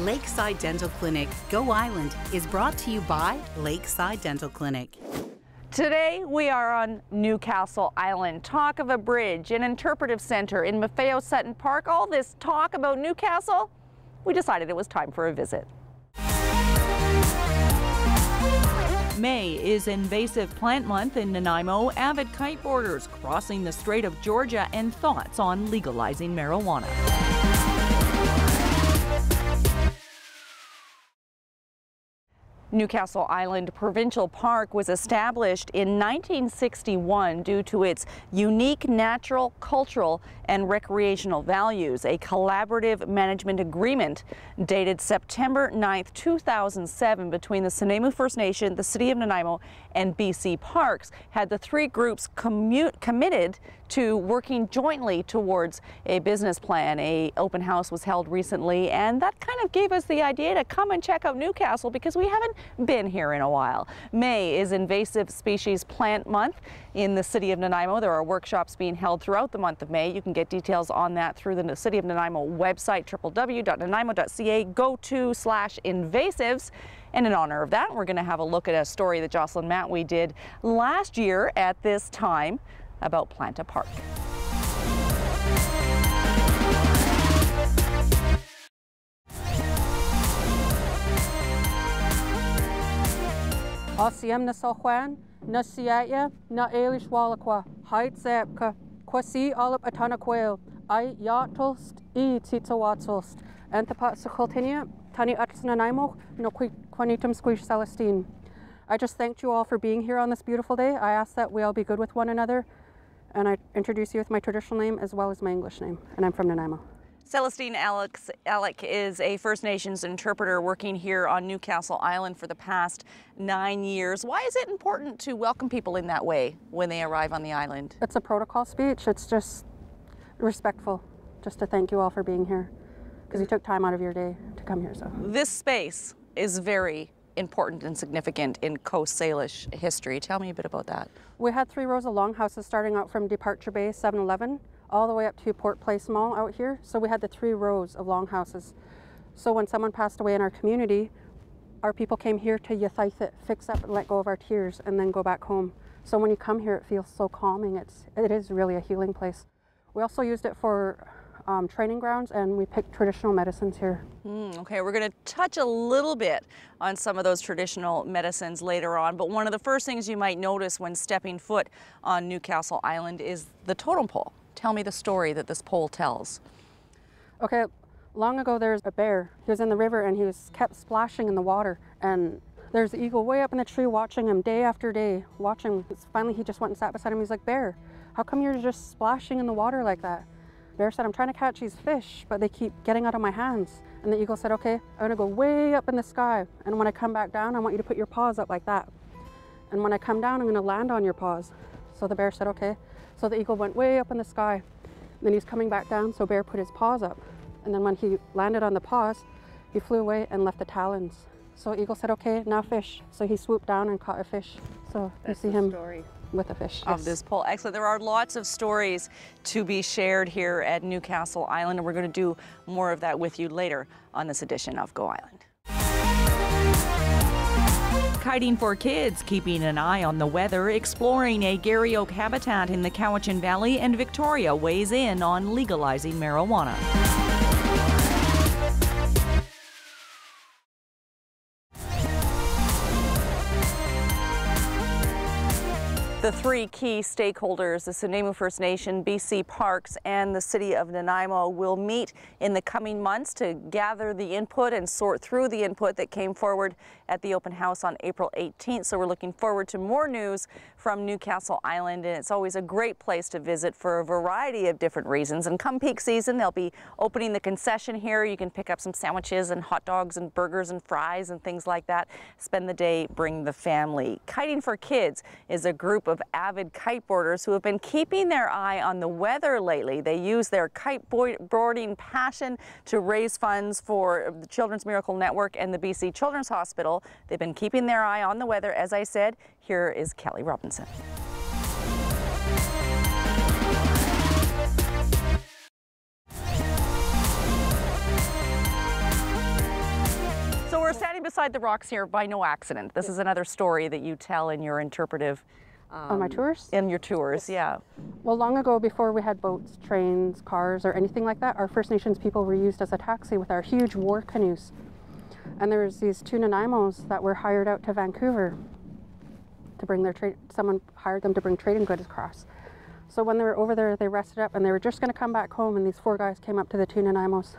Lakeside Dental Clinic, Go Island, is brought to you by Lakeside Dental Clinic. Today we are on Newcastle Island. Talk of a bridge, an interpretive center in Maffeo Sutton Park. All this talk about Newcastle, we decided it was time for a visit. May is Invasive Plant Month in Nanaimo. Avid kiteboarders crossing the Strait of Georgia and thoughts on legalizing marijuana. Newcastle Island Provincial Park was established in 1961 due to its unique natural, cultural, and recreational values. A collaborative management agreement dated September 9th, 2007 between the Snuneymuxw First Nation, the City of Nanaimo, and BC Parks had the three groups committed to working jointly towards a business plan. An open house was held recently, and that kind of gave us the idea to come and check out Newcastle because we haven't been here in a while. May is Invasive Species Plant Month in the City of Nanaimo. There are workshops being held throughout the month of May. You can get details on that through the City of Nanaimo website, www.nanaimo.ca. Go to /invasives. And in honor of that, we're going to have a look at a story that Jocelyn Matwee did last year at this time about Plant a Park. Osiem na Saljuan, na Siaya, na Elish Walakwa, Hyde Zapka, Kwasi Alip Atanaquail, I Yatolst, E Titsawatsolst, Anthropat Sakultinia, Tani Nanaimo, no Quanitum Squish Celestine. I just thanked you all for being here on this beautiful day. I ask that we all be good with one another, and I introduce you with my traditional name as well as my English name, and I'm from Nanaimo. Celestine Aleck is a First Nations interpreter working here on Newcastle Island for the past 9 years. Why is it important to welcome people in that way when they arrive on the island? It's a protocol speech. It's just respectful, just to thank you all for being here, because you took time out of your day to come here. So this space is very important and significant in Coast Salish history. Tell me a bit about that. We had 3 rows of longhouses starting out from Departure Bay 7-Eleven all the way up to Port Place Mall out here. So we had the 3 rows of longhouses. So when someone passed away in our community, our people came here to yathaith it, fix up and let go of our tears, and then go back home. So when you come here, it feels so calming. It is really a healing place. We also used it for training grounds, and we picked traditional medicines here. Okay, we're going to touch a little bit on some of those traditional medicines later on, but one of the first things you might notice when stepping foot on Newcastle Island is the totem pole. Tell me the story that this pole tells. Okay, long ago there's a bear. He was in the river and he was kept splashing in the water, and there's an eagle way up in the tree watching him day after day, watching. Finally he just went and sat beside him. He's like, "Bear, how come you're just splashing in the water like that?" Bear said, "I'm trying to catch these fish, but they keep getting out of my hands." And the eagle said, "Okay, I'm gonna go way up in the sky, and when I come back down, I want you to put your paws up like that. And when I come down, I'm gonna land on your paws." So the bear said, "Okay." So the eagle went way up in the sky. Then he's coming back down, so Bear put his paws up. And then when he landed on the paws, he flew away and left the talons. So Eagle said, "Okay, now fish." So he swooped down and caught a fish. So you see him with a fish. Of this pole. Excellent. There are lots of stories to be shared here at Newcastle Island, and we're going to do more of that with you later on this edition of Go Island. Kiting for kids, keeping an eye on the weather, exploring a Garry Oak habitat in the Cowichan Valley, and Victoria weighs in on legalizing marijuana. The 3 key stakeholders, the Snuneymuxw First Nation, BC Parks, and the City of Nanaimo, will meet in the coming months to gather the input and sort through the input that came forward at the open house on April 18th. So we're looking forward to more news from Newcastle Island, and it's always a great place to visit for a variety of different reasons. And come peak season, they'll be opening the concession here. You can pick up some sandwiches and hot dogs and burgers and fries and things like that. Spend the day, bring the family. Kiting for Kids is a group of avid kiteboarders who have been keeping their eye on the weather lately. They use their kiteboarding passion to raise funds for the Children's Miracle Network and the BC Children's Hospital. They've been keeping their eye on the weather, as I said. Here is Kelly Robinson. standing beside the rocks here by no accident. This is another story that you tell in your interpretive... on my tours? In your tours, yeah. Well, long ago, before we had boats, trains, cars, or anything like that, our First Nations people were used as a taxi with our huge war canoes. And there was these 2 Nanaimos that were hired out to Vancouver to bring their trade. Someone hired them to bring trading goods across. So when they were over there, they rested up and they were just going to come back home, and these 4 guys came up to the 2 Nanaimos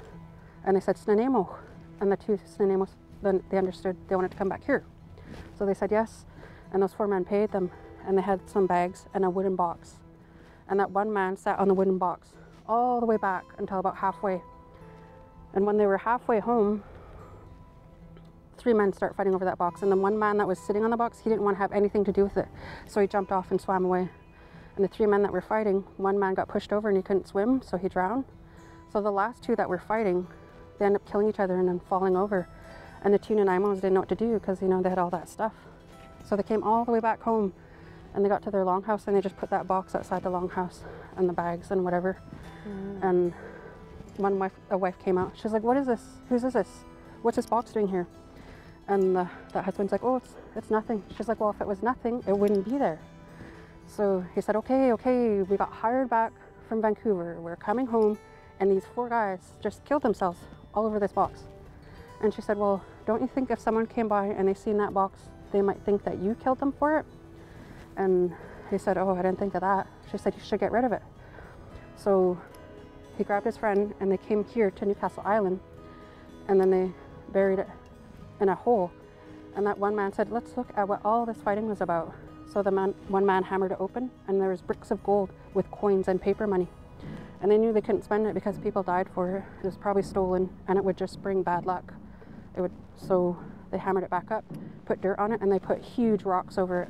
and they said, Snuneymuxw. And the 2 Snuneymuxw, then they understood they wanted to come back here. So they said yes, and those 4 men paid them, and they had some bags and a wooden box. And that one man sat on the wooden box all the way back until about halfway. And when they were halfway home, 3 men start fighting over that box, and the one man that was sitting on the box, he didn't want to have anything to do with it. So he jumped off and swam away. And the 3 men that were fighting, one man got pushed over and he couldn't swim, so he drowned. So the last 2 that were fighting, they ended up killing each other and then falling over. And the 2 Nanaimos didn't know what to do because, you know, they had all that stuff. So they came all the way back home, and they got to their longhouse and they just put that box outside the longhouse and the bags and whatever. And a wife came out. She's like, what is this? Whose is this? What's this box doing here? And the husband's like, oh, it's nothing. She's like, well, if it was nothing, it wouldn't be there. So he said, okay, we got hired back from Vancouver. We're coming home, and these 4 guys just killed themselves all over this box. And she said, well, don't you think if someone came by and they seen that box, they might think that you killed them for it? And he said, oh, I didn't think of that. She said, you should get rid of it. So he grabbed his friend and they came here to Newcastle Island, and then they buried it in a hole. And that one man said, let's look at what all this fighting was about. So one man hammered it open, and there was bricks of gold with coins and paper money. And they knew they couldn't spend it because people died for it. It was probably stolen, and it would just bring bad luck. So they hammered it back up, put dirt on it, and they put huge rocks over it.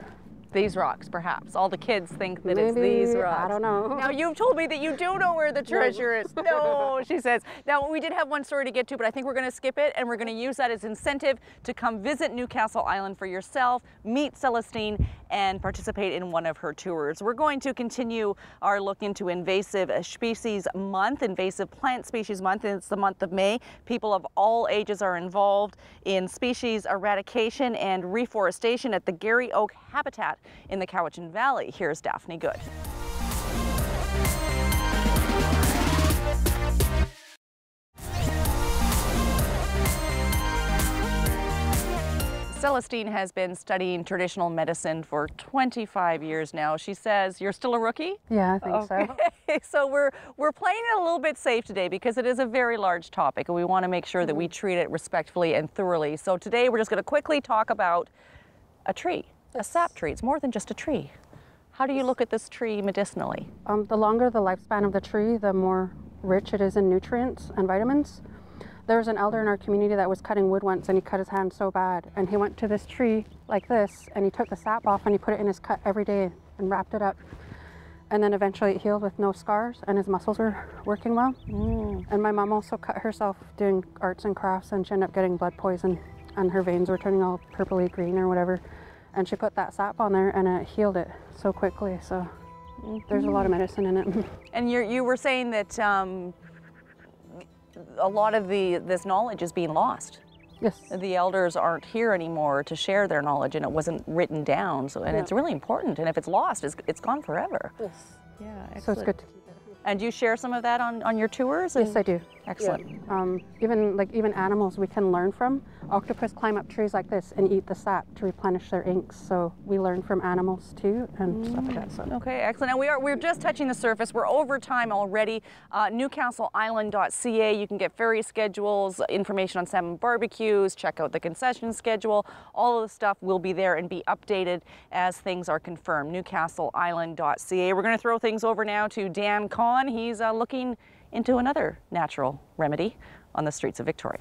These rocks, perhaps. All the kids think that Maybe, it's these rocks. I don't know. Now, you've told me that you do know where the treasure is. No, she says. Now, we did have one story to get to, but I think we're going to skip it, and we're going to use that as incentive to come visit Newcastle Island for yourself, meet Celestine, and participate in one of her tours. We're going to continue our look into Invasive Species Month, Invasive Plant Species Month, and it's the month of May. People of all ages are involved in species eradication and reforestation at the Garry Oak Habitat in the Cowichan Valley. Here's Daphne Good. Celestine has been studying traditional medicine for 25 years now. She says, you're still a rookie? Yeah, I think so. So we're playing it a little bit safe today because it is a very large topic, and we want to make sure that we treat it respectfully and thoroughly. So today we're just going to quickly talk about a tree. A sap tree. It's more than just a tree. How do you look at this tree medicinally? The longer the lifespan of the tree, the more rich it is in nutrients and vitamins. There was an elder in our community that was cutting wood once, and he cut his hand so bad, and he went to this tree like this, and he took the sap off and he put it in his cut every day and wrapped it up. And then eventually it healed with no scars, and his muscles were working well. And my mom also cut herself doing arts and crafts, and she ended up getting blood poison, and her veins were turning all purpley green or whatever. And she put that sap on there, and it healed it so quickly. So there's a lot of medicine in it. And you were saying that a lot of this knowledge is being lost. Yes. The elders aren't here anymore to share their knowledge, and it wasn't written down. So, and it's really important. And if it's lost, it's gone forever. Yes. Yeah. Excellent. So it's good to keep it. And do you share some of that on your tours? Yes, I do. Excellent. Yeah. Even animals we can learn from. Octopus climb up trees like this and eat the sap to replenish their inks. So we learn from animals too, and stuff like that. So. Okay, excellent. And we're just touching the surface. We're over time already. NewcastleIsland.ca. You can get ferry schedules, information on salmon barbecues. Check out the concession schedule. All of the stuff will be there and be updated as things are confirmed. NewcastleIsland.ca. We're going to throw things over now to Dan Kahn. He's looking into another natural remedy on the streets of Victoria.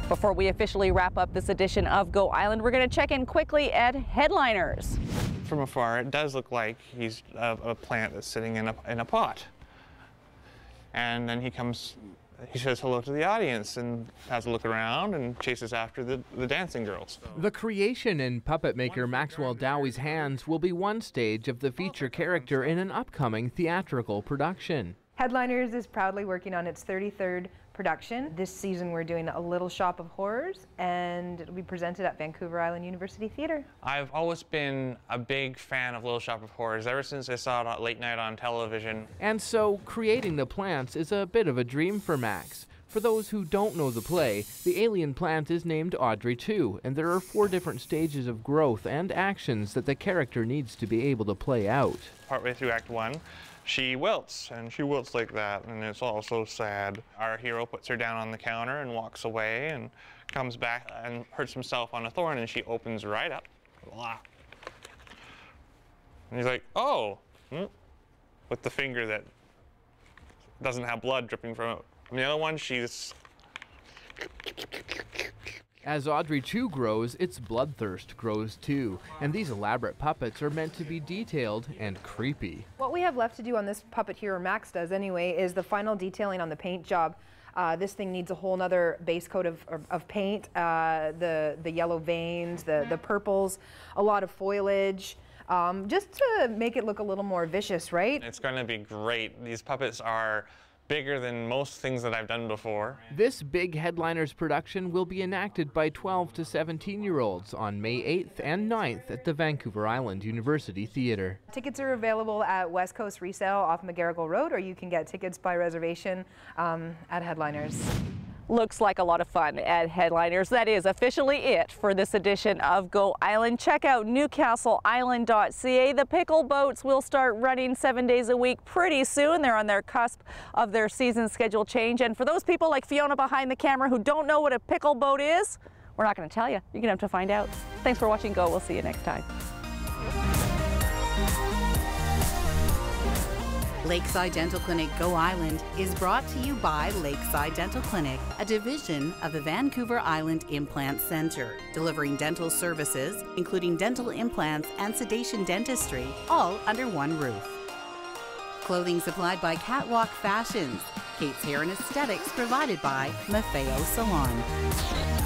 Before we officially wrap up this edition of Go Island, we're going to check in quickly at headliners. From afar, it does look like he's a plant that's sitting in a pot. And then he comes he says hello to the audience and has a look around and chases after the dancing girls. The creation in puppet maker Maxwell Dowie's hands will be one stage of the feature character in an upcoming theatrical production. Headliners is proudly working on its 33rd production. This season we're doing a Little Shop of Horrors, and it'll be presented at Vancouver Island University Theatre. I've always been a big fan of Little Shop of Horrors ever since I saw it late night on television. And so creating the plants is a bit of a dream for Max. For those who don't know the play, the alien plant is named Audrey 2, and there are 4 different stages of growth and actions that the character needs to be able to play out. Partway through Act 1, she wilts, and she wilts like that, and it's all so sad. Our hero puts her down on the counter and walks away and comes back and hurts himself on a thorn, and she opens right up. Blah. And he's like, oh, with the finger that doesn't have blood dripping from it. And the other one, she's... As Audrey 2 grows, its bloodthirst grows too, and these elaborate puppets are meant to be detailed and creepy. What we have left to do on this puppet here, or Max does anyway, is the final detailing on the paint job. This thing needs a whole nother base coat of paint, the yellow veins, the purples, a lot of foliage, just to make it look a little more vicious, right? It's going to be great. These puppets are bigger than most things that I've done before. This big Headliners production will be enacted by 12 to 17-year-olds on May 8th and 9th at the Vancouver Island University Theatre. Tickets are available at West Coast Resale off McGarrigle Road, or you can get tickets by reservation at Headliners. Looks like a lot of fun at Headliners. That is officially it for this edition of Go Island. Check out newcastleisland.ca. The pickle boats will start running 7 days a week pretty soon. They're on their cusp of their season schedule change. And for those people like Fiona behind the camera who don't know what a pickle boat is, we're not going to tell you. You're going to have to find out. Thanks for watching Go. We'll see you next time. Lakeside Dental Clinic Go Island is brought to you by Lakeside Dental Clinic, a division of the Vancouver Island Implant Centre, delivering dental services, including dental implants and sedation dentistry, all under one roof. Clothing supplied by Catwalk Fashions. Kate's Hair and Aesthetics provided by Maffeo Salon.